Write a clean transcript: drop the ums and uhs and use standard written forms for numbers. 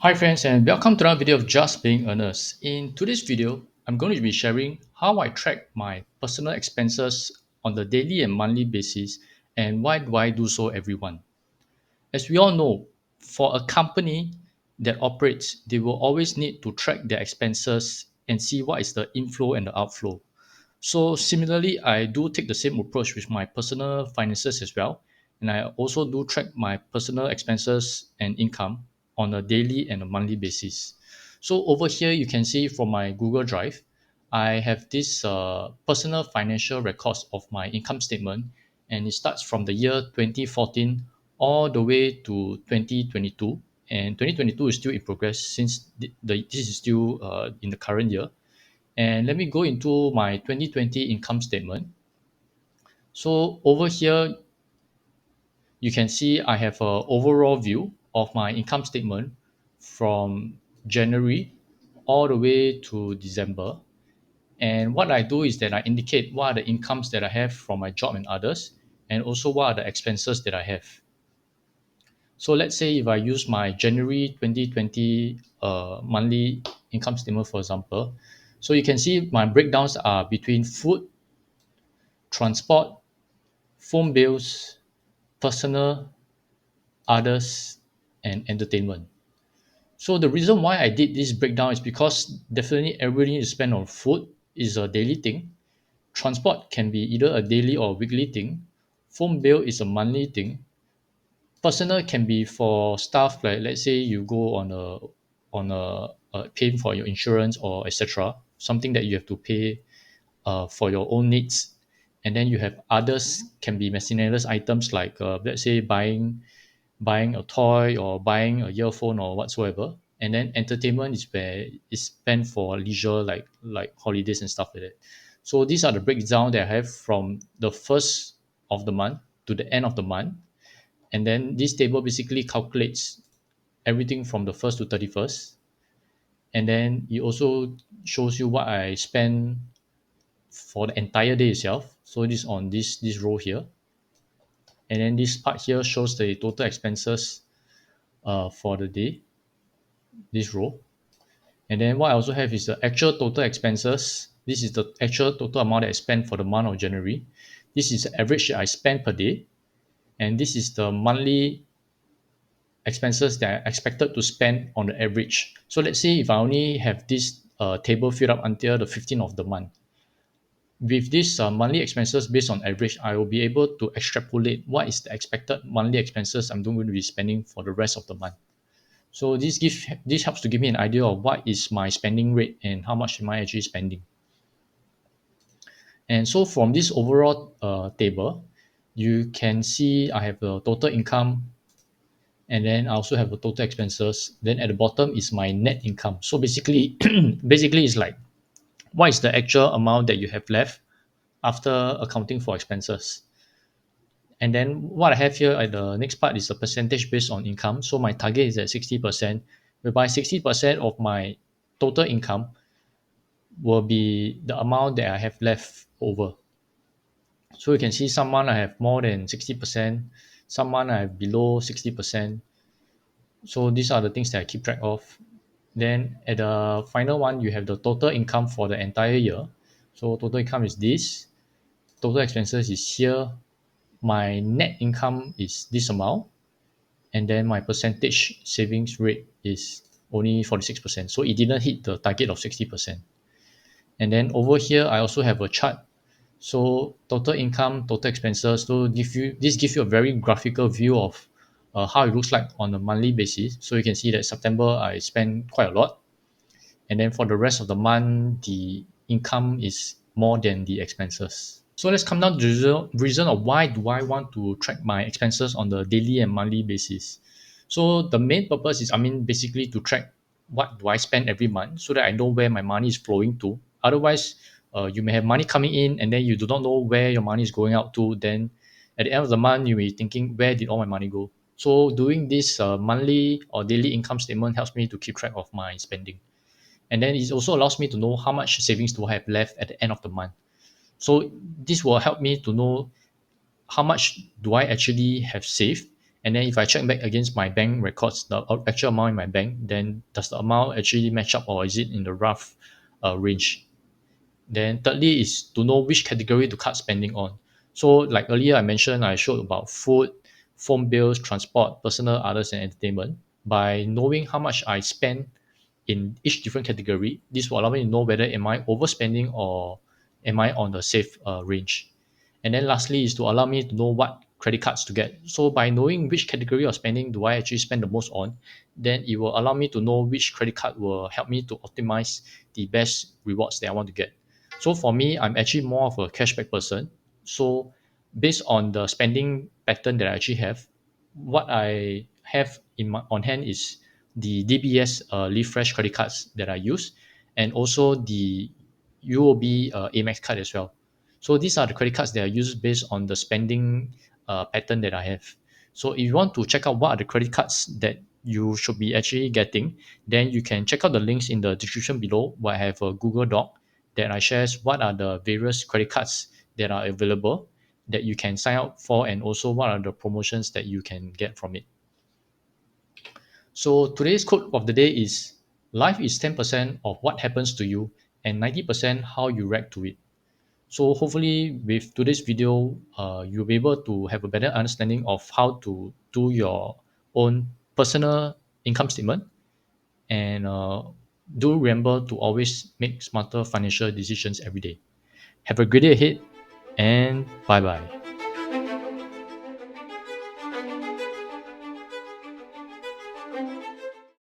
Hi friends and welcome to another video of Just Being Earnest. In today's video, I'm going to be sharing how I track my personal expenses on the daily and monthly basis and why do I do so every month. As we all know, for a company that operates, they will always need to track their expenses and see what is the inflow and the outflow. So similarly, I do take the same approach with my personal finances as well. And I also do track my personal expenses and income on a daily and a monthly basis. So over here, you can see from my Google Drive, I have this personal financial records of my income statement, and it starts from the year 2014 all the way to 2022. And 2022 is still in progress since this is still in the current year. And let me go into my 2020 income statement. So over here, you can see I have a overall view of my income statement from January all the way to December. And what I do is that I indicate what are the incomes that I have from my job and others, and also what are the expenses that I have. So let's say if I use my January 2020 monthly income statement, for example, so you can see my breakdowns are between food, transport, phone bills, personal, others, and entertainment. So the reason why I did this breakdown is because definitely everybody needs to spend on food is a daily thing. Transport can be either a daily or weekly thing. Phone bill is a monthly thing. Personal can be for stuff like let's say you go on a paying for your insurance or etc. Something that you have to pay for your own needs. And then you have others can be miscellaneous items like let's say buying a toy or buying a earphone or whatsoever. And then entertainment is where it's spent for leisure like holidays and stuff like that. So these are the breakdown that I have from the first of the month to the end of the month. And then this table basically calculates everything from the first to 31st. And then it also shows you what I spend for the entire day itself. So this on this row here. And then this part here shows the total expenses for the day, this row. And then what I also have is the actual total expenses. This is the actual total amount that I spent for the month of January. This is the average that I spend per day. And this is the monthly expenses that I expected to spend on the average. So let's say if I only have this table filled up until the 15th of the month. With this monthly expenses based on average, I will be able to extrapolate what is the expected monthly expenses I'm going to be spending for the rest of the month. So this helps to give me an idea of what is my spending rate and how much am I actually spending. And so from this overall table, you can see I have a total income, and then I also have a total expenses. Then at the bottom is my net income. So basically, basically it's like what is the actual amount that you have left after accounting for expenses. And then what I have here at the next part is the percentage based on income. So my target is at 60%, whereby 60% of my total income will be the amount that I have left over. So you can see someone I have more than 60%, someone I have below 60%. So these are the things that I keep track of. Then at the final one, you have the total income for the entire year. So total income is this, total expenses is here, my net income is this amount, and then my percentage savings rate is only 46%. So it didn't hit the target of 60%. And then over here, I also have a chart. So total income, total expenses. So gives you a very graphical view of how it looks like on a monthly basis. So you can see that September I spend quite a lot, and then for the rest of the month, the income is more than the expenses. So let's come down to the reason of why do I want to track my expenses on the daily and monthly basis. So the main purpose is, I mean, basically to track what do I spend every month so that I know where my money is flowing to. Otherwise, you may have money coming in and then you do not know where your money is going out to. Then at the end of the month, you may be thinking, where did all my money go? So doing this monthly or daily income statement helps me to keep track of my spending. And then it also allows me to know how much savings do I have left at the end of the month. So this will help me to know how much do I actually have saved And then if I check back against my bank records, the actual amount in my bank, then does the amount actually match up, or is it in the rough range? Then thirdly is to know which category to cut spending on. So like earlier I mentioned, I showed about food, phone bills, transport, personal, others, and entertainment. By knowing how much I spend in each different category, this will allow me to know whether am I overspending or am I on the safe range. And then lastly is to allow me to know what credit cards to get. So by knowing which category of spending do I actually spend the most on, then it will allow me to know which credit card will help me to optimize the best rewards that I want to get. So for me, I'm actually more of a cashback person. So based on the spending pattern that I actually have, what I have on hand is the DBS Live Fresh credit cards that I use, and also the UOB Amex card as well. So these are the credit cards that are used based on the spending pattern that I have. So if you want to check out what are the credit cards that you should be actually getting, then you can check out the links in the description below where I have a Google Doc that I shares what are the various credit cards that are available that you can sign up for, and also what are the promotions that you can get from it. So today's quote of the day is: life is 10% of what happens to you and 90% how you react to it. So hopefully with today's video, you'll be able to have a better understanding of how to do your own personal income statement, and do remember to always make smarter financial decisions every day. Have a great day ahead, and bye bye.